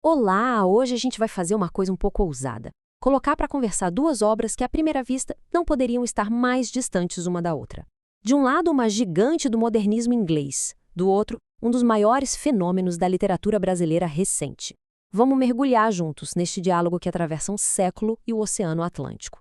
Olá, hoje a gente vai fazer uma coisa um pouco ousada. Colocar para conversar duas obras que, à primeira vista, não poderiam estar mais distantes uma da outra. De um lado, uma gigante do modernismo inglês. Do outro, um dos maiores fenômenos da literatura brasileira recente. Vamos mergulhar juntos neste diálogo que atravessa um século e o Oceano Atlântico.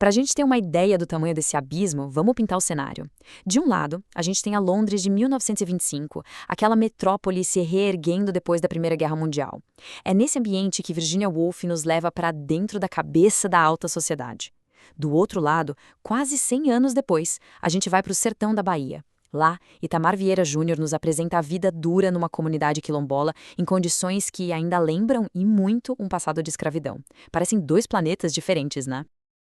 Para a gente ter uma ideia do tamanho desse abismo, vamos pintar o cenário. De um lado, a gente tem a Londres de 1925, aquela metrópole se reerguendo depois da Primeira Guerra Mundial. É nesse ambiente que Virginia Woolf nos leva para dentro da cabeça da alta sociedade. Do outro lado, quase 100 anos depois, a gente vai para o sertão da Bahia. Lá, Itamar Vieira Júnior nos apresenta a vida dura numa comunidade quilombola em condições que ainda lembram e muito um passado de escravidão. Parecem dois planetas diferentes, né?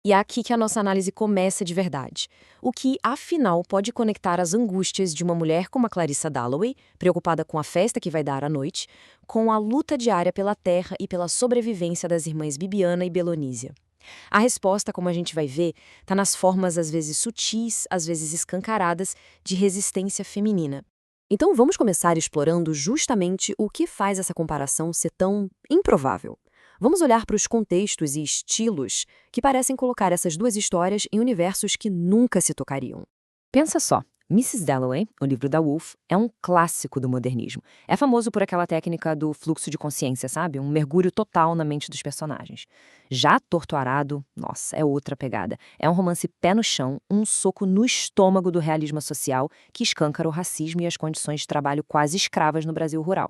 E é aqui que a nossa análise começa de verdade. O que, afinal, pode conectar as angústias de uma mulher como a Clarissa Dalloway, preocupada com a festa que vai dar à noite, com a luta diária pela terra e pela sobrevivência das irmãs Bibiana e Belonísia. A resposta, como a gente vai ver, está nas formas às vezes sutis, às vezes escancaradas, de resistência feminina. Então vamos começar explorando justamente o que faz essa comparação ser tão improvável. Vamos olhar para os contextos e estilos que parecem colocar essas duas histórias em universos que nunca se tocariam. Pensa só, Mrs. Dalloway, o livro da Woolf, é um clássico do modernismo. É famoso por aquela técnica do fluxo de consciência, sabe? Um mergulho total na mente dos personagens. Já Torto Arado, nossa, é outra pegada. É um romance pé no chão, um soco no estômago do realismo social que escancara o racismo e as condições de trabalho quase escravas no Brasil rural.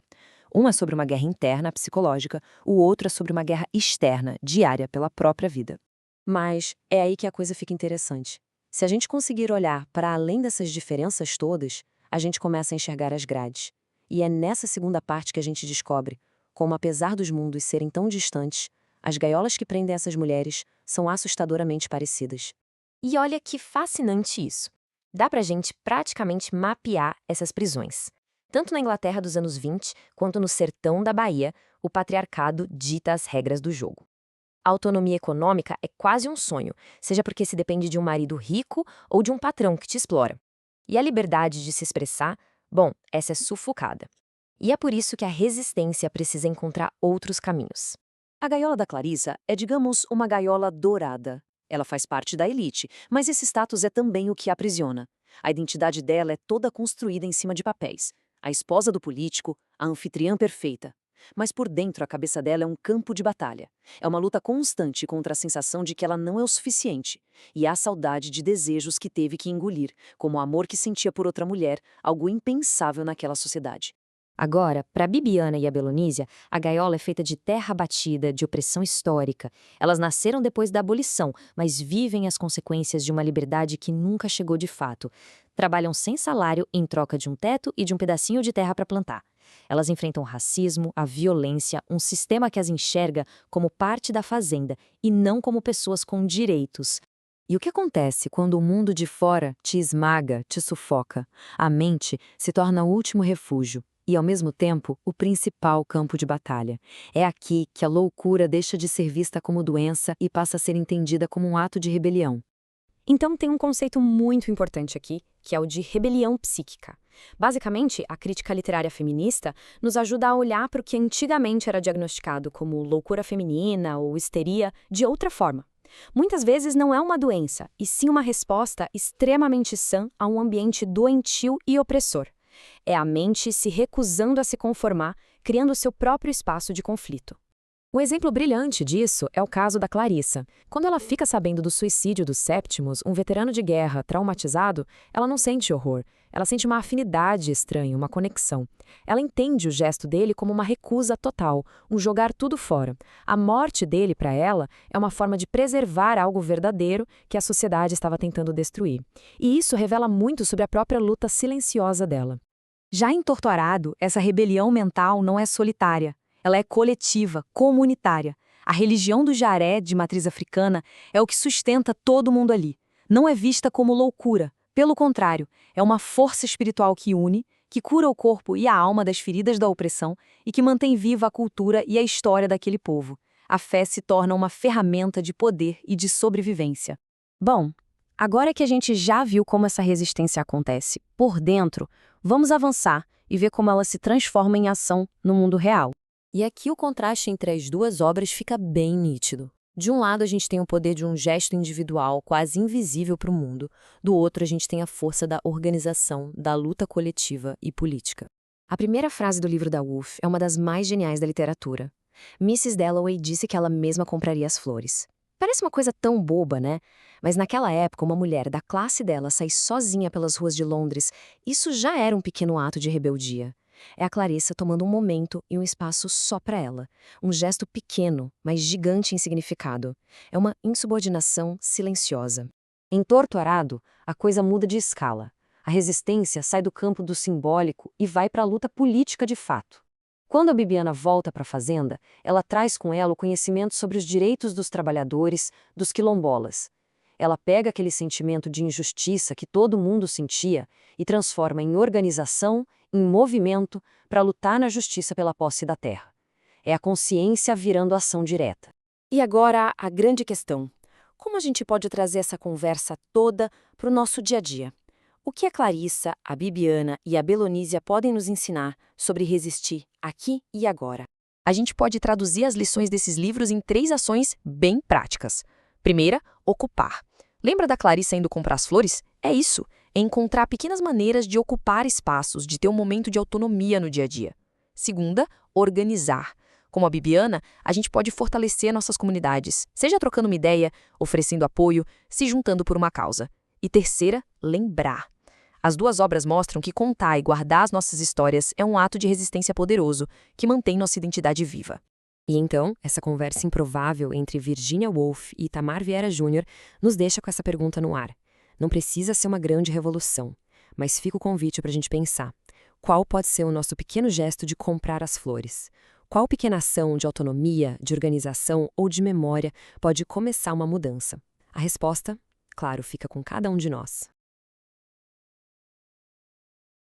Um é sobre uma guerra interna, psicológica, o outro é sobre uma guerra externa, diária, pela própria vida. Mas é aí que a coisa fica interessante. Se a gente conseguir olhar para além dessas diferenças todas, a gente começa a enxergar as grades. E é nessa segunda parte que a gente descobre como, apesar dos mundos serem tão distantes, as gaiolas que prendem essas mulheres são assustadoramente parecidas. E olha que fascinante isso. Dá pra gente praticamente mapear essas prisões. Tanto na Inglaterra dos anos 20, quanto no sertão da Bahia, o patriarcado dita as regras do jogo. A autonomia econômica é quase um sonho, seja porque se depende de um marido rico ou de um patrão que te explora. E a liberdade de se expressar, bom, essa é sufocada. E é por isso que a resistência precisa encontrar outros caminhos. A gaiola da Clarissa é, digamos, uma gaiola dourada. Ela faz parte da elite, mas esse status é também o que a aprisiona. A identidade dela é toda construída em cima de papéis. A esposa do político, a anfitriã perfeita. Mas por dentro a cabeça dela é um campo de batalha. É uma luta constante contra a sensação de que ela não é o suficiente. E a saudade de desejos que teve que engolir, como o amor que sentia por outra mulher, algo impensável naquela sociedade. Agora, para Bibiana e a Belonísia, a gaiola é feita de terra batida, de opressão histórica. Elas nasceram depois da abolição, mas vivem as consequências de uma liberdade que nunca chegou de fato. Trabalham sem salário em troca de um teto e de um pedacinho de terra para plantar. Elas enfrentam o racismo, a violência, um sistema que as enxerga como parte da fazenda e não como pessoas com direitos. E o que acontece quando o mundo de fora te esmaga, te sufoca? A mente se torna o último refúgio e, ao mesmo tempo, o principal campo de batalha. É aqui que a loucura deixa de ser vista como doença e passa a ser entendida como um ato de rebelião. Então tem um conceito muito importante aqui, que é o de rebelião psíquica. Basicamente, a crítica literária feminista nos ajuda a olhar para o que antigamente era diagnosticado como loucura feminina ou histeria de outra forma. Muitas vezes não é uma doença, e sim uma resposta extremamente sã a um ambiente doentio e opressor. É a mente se recusando a se conformar, criando seu próprio espaço de conflito. Um exemplo brilhante disso é o caso da Clarissa. Quando ela fica sabendo do suicídio do Septimus, um veterano de guerra traumatizado, ela não sente horror. Ela sente uma afinidade estranha, uma conexão. Ela entende o gesto dele como uma recusa total, um jogar tudo fora. A morte dele, para ela, é uma forma de preservar algo verdadeiro que a sociedade estava tentando destruir. E isso revela muito sobre a própria luta silenciosa dela. Já em Torto Arado, essa rebelião mental não é solitária. Ela é coletiva, comunitária. A religião do jaré, de matriz africana, é o que sustenta todo mundo ali. Não é vista como loucura. Pelo contrário, é uma força espiritual que une, que cura o corpo e a alma das feridas da opressão e que mantém viva a cultura e a história daquele povo. A fé se torna uma ferramenta de poder e de sobrevivência. Bom, agora que a gente já viu como essa resistência acontece por dentro, vamos avançar e ver como ela se transforma em ação no mundo real. E aqui o contraste entre as duas obras fica bem nítido. De um lado, a gente tem o poder de um gesto individual quase invisível para o mundo. Do outro, a gente tem a força da organização, da luta coletiva e política. A primeira frase do livro da Woolf é uma das mais geniais da literatura. Mrs. Dalloway disse que ela mesma compraria as flores. Parece uma coisa tão boba, né? Mas naquela época, uma mulher da classe dela sair sozinha pelas ruas de Londres, isso já era um pequeno ato de rebeldia. É a Clarissa tomando um momento e um espaço só para ela. Um gesto pequeno, mas gigante em significado. É uma insubordinação silenciosa. Em Torto Arado, a coisa muda de escala. A resistência sai do campo do simbólico e vai para a luta política de fato. Quando a Bibiana volta para a fazenda, ela traz com ela o conhecimento sobre os direitos dos trabalhadores, dos quilombolas. Ela pega aquele sentimento de injustiça que todo mundo sentia e transforma em organização, em movimento, para lutar na justiça pela posse da terra. É a consciência virando ação direta. E agora a grande questão: como a gente pode trazer essa conversa toda para o nosso dia a dia? O que a Clarissa, a Bibiana e a Belonísia podem nos ensinar sobre resistir aqui e agora? A gente pode traduzir as lições desses livros em 3 ações bem práticas. Primeira, ocupar. Lembra da Clarissa indo comprar as flores? É isso, é encontrar pequenas maneiras de ocupar espaços, de ter um momento de autonomia no dia a dia. Segunda, organizar. Como a Bibiana, a gente pode fortalecer nossas comunidades, seja trocando uma ideia, oferecendo apoio, se juntando por uma causa. E terceira, lembrar. As 2 obras mostram que contar e guardar as nossas histórias é um ato de resistência poderoso que mantém nossa identidade viva. E então, essa conversa improvável entre Virginia Woolf e Itamar Vieira Júnior nos deixa com essa pergunta no ar. Não precisa ser uma grande revolução, mas fica o convite para a gente pensar. Qual pode ser o nosso pequeno gesto de comprar as flores? Qual pequena ação de autonomia, de organização ou de memória pode começar uma mudança? A resposta, claro, fica com cada um de nós.